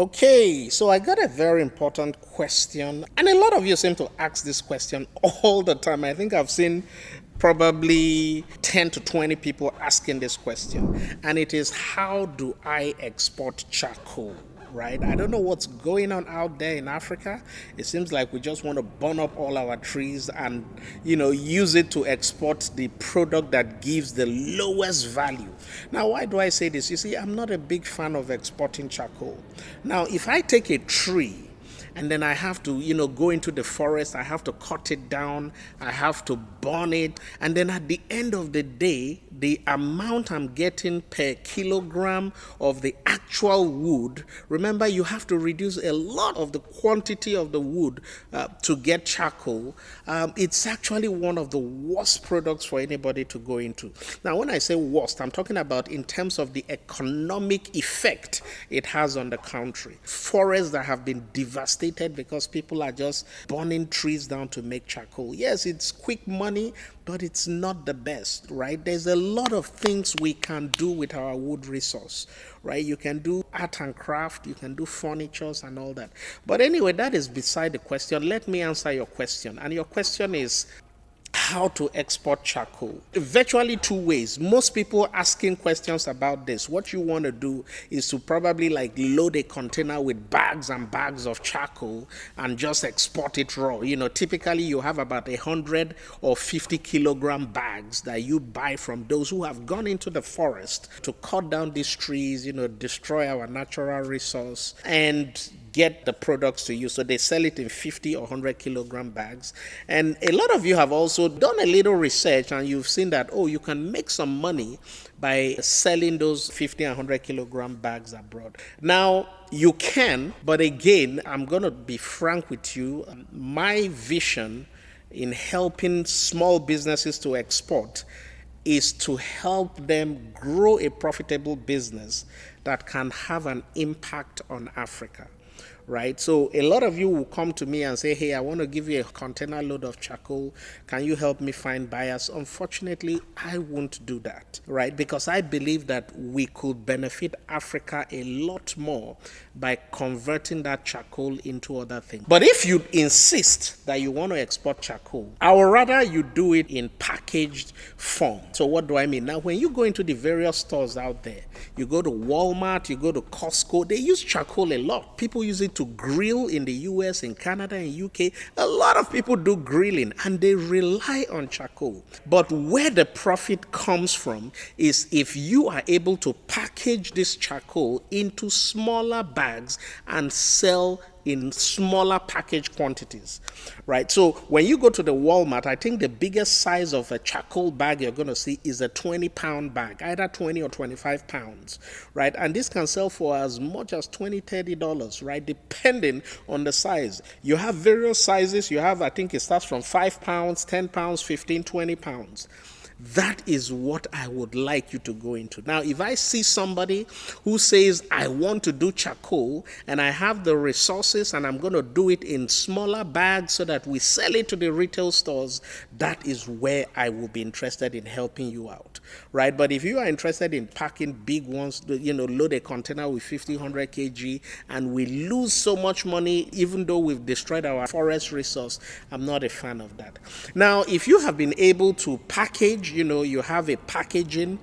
Okay, so I got a very important question, and a lot of you seem to ask this question all the time. I think I've seen probably 10 to 20 people asking this question, and it is, how do I export charcoal? Right? I don't know what's going on out there in Africa. It seems like we just want to burn up all our trees and, use it to export the product that gives the lowest value. Now, why do I say this? You see, I'm not a big fan of exporting charcoal. Now, if I take a tree and then I have to, go into the forest, I have to cut it down, I have to burn it, and then at the end of the day, the amount I'm getting per kilogram of the actual wood, remember, you have to reduce a lot of the quantity of the wood to get charcoal. It's actually one of the worst products for anybody to go into. Now, when I say worst, I'm talking about in terms of the economic effect it has on the country. Forests that have been devastated because people are just burning trees down to make charcoal. Yes, it's quick money, but it's not the best, right? There's a lot of things we can do with our wood resource, right? You can do art and craft, you can do furnitures and all that. But anyway, that is beside the question. Let me answer your question. And your question is, how to export charcoal. Virtually two ways. Most people asking questions about this, what you want to do is to probably load a container with bags and bags of charcoal and just export it raw. Typically you have about 100 or 50 kilogram bags that you buy from those who have gone into the forest to cut down these trees, destroy our natural resource and get the products to you. So they sell it in 50 or 100 kilogram bags. And a lot of you have also done a little research and you've seen that, you can make some money by selling those 50 and 100 kilogram bags abroad. Now, you can, but again, I'm going to be frank with you. My vision in helping small businesses to export is to help them grow a profitable business that can have an impact on Africa. Right? So a lot of you will come to me and say, hey, I want to give you a container load of charcoal. Can you help me find buyers? Unfortunately, I won't do that, right? Because I believe that we could benefit Africa a lot more by converting that charcoal into other things. But if you insist that you want to export charcoal, I would rather you do it in packaged form. So what do I mean? Now, when you go into the various stores out there, you go to Walmart, you go to Costco, they use charcoal a lot. People use it to grill in the US, in Canada, in UK. A lot of people do grilling and they rely on charcoal. But where the profit comes from is if you are able to package this charcoal into smaller bags and sell in smaller package quantities, right? So when you go to the Walmart, I think the biggest size of a charcoal bag you're going to see is a 20-pound bag, either 20 or 25 pounds, right? And this can sell for as much as $20, $30, right? Depending on the size. You have various sizes. You have, I think it starts from 5 pounds, 10 pounds, 15, 20 pounds. That is what I would like you to go into. Now, if I see somebody who says, I want to do charcoal and I have the resources and I'm going to do it in smaller bags so that we sell it to the retail stores, that is where I will be interested in helping you out, right? But if you are interested in packing big ones, load a container with 50, 100 kg and we lose so much money, even though we've destroyed our forest resource, I'm not a fan of that. Now, if you have been able to package, you have a packaging,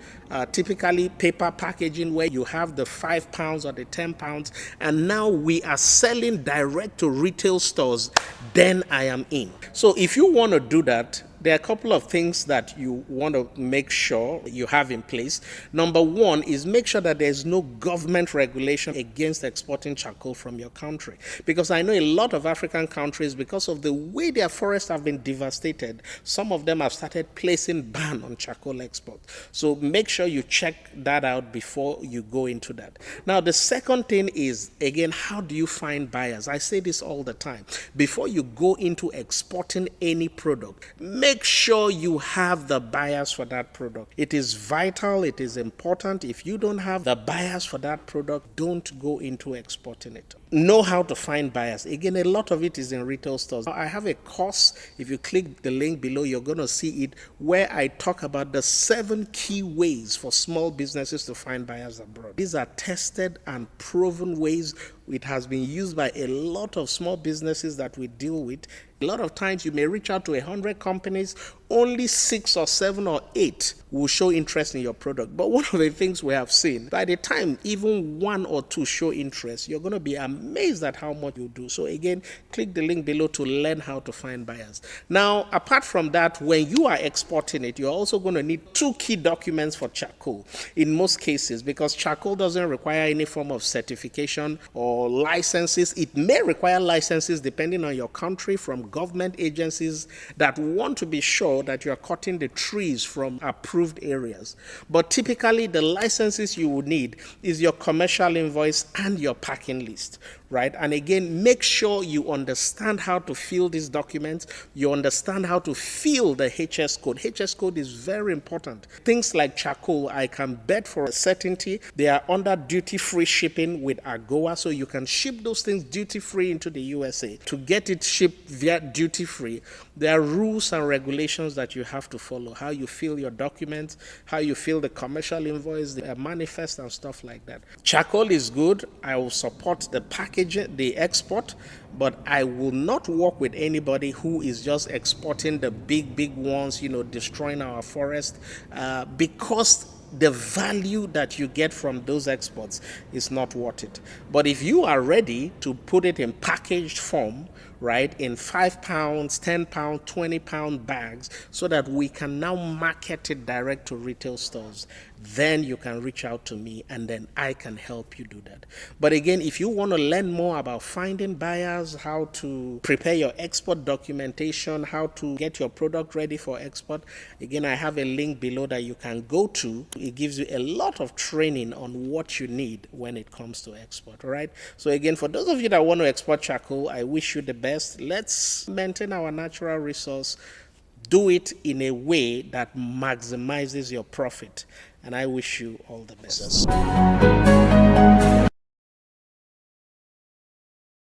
typically paper packaging, where you have the 5 pounds or the 10 pounds, and now we are selling direct to retail stores, then I am in. So if you want to do that, there are a couple of things that you want to make sure you have in place. Number one is make sure that there's no government regulation against exporting charcoal from your country. Because I know a lot of African countries, because of the way their forests have been devastated, some of them have started placing ban on charcoal export. So make sure you check that out before you go into that. Now, the second thing is, again, how do you find buyers? I say this all the time. Before you go into exporting any product, make sure you have the buyers for that product. It is vital, it is important. If you don't have the buyers for that product, don't go into exporting it. Know how to find buyers. Again, a lot of it is in retail stores. I have a course, if you click the link below, you're going to see it, where I talk about the 7 key ways for small businesses to find buyers abroad. These are tested and proven ways It has been used by a lot of small businesses that we deal with. A lot of times you may reach out to 100 companies, only 6 or 7 or 8 will show interest in your product. But one of the things we have seen, by the time even 1 or 2 show interest, you're going to be amazed at how much you do. So again, click the link below to learn how to find buyers. Now, apart from that, when you are exporting it, you're also going to need 2 key documents for charcoal in most cases, because charcoal doesn't require any form of certification or licenses. It may require licenses depending on your country from government agencies that want to be sure that you are cutting the trees from approved areas. But typically the licenses you will need is your commercial invoice and your packing list, right? And again, make sure you understand how to fill these documents. You understand how to fill the HS code. HS code is very important. Things like charcoal, I can bet for a certainty they are under duty-free shipping with AGOA, so you can ship those things duty-free into the USA. To get it shipped via duty-free, there are rules and regulations that you have to follow. How you fill your documents, how you fill the commercial invoice, the manifest and stuff like that. Charcoal is good. I will support the packaging, the export, but I will not work with anybody who is just exporting the big ones, destroying our forest, because the value that you get from those exports is not worth it. But if you are ready to put it in packaged form, right, in 5 pounds, 10 pound, 20 pound bags, so that we can now market it direct to retail stores, then you can reach out to me and then I can help you do that. But again, if you want to learn more about finding buyers, how to prepare your export documentation, how to get your product ready for export, again, I have a link below that you can go to. It gives you a lot of training on what you need when it comes to export, all right? So again, for those of you that want to export charcoal, I wish you the best. Let's maintain our natural resource. Do it in a way that maximizes your profit. And I wish you all the best.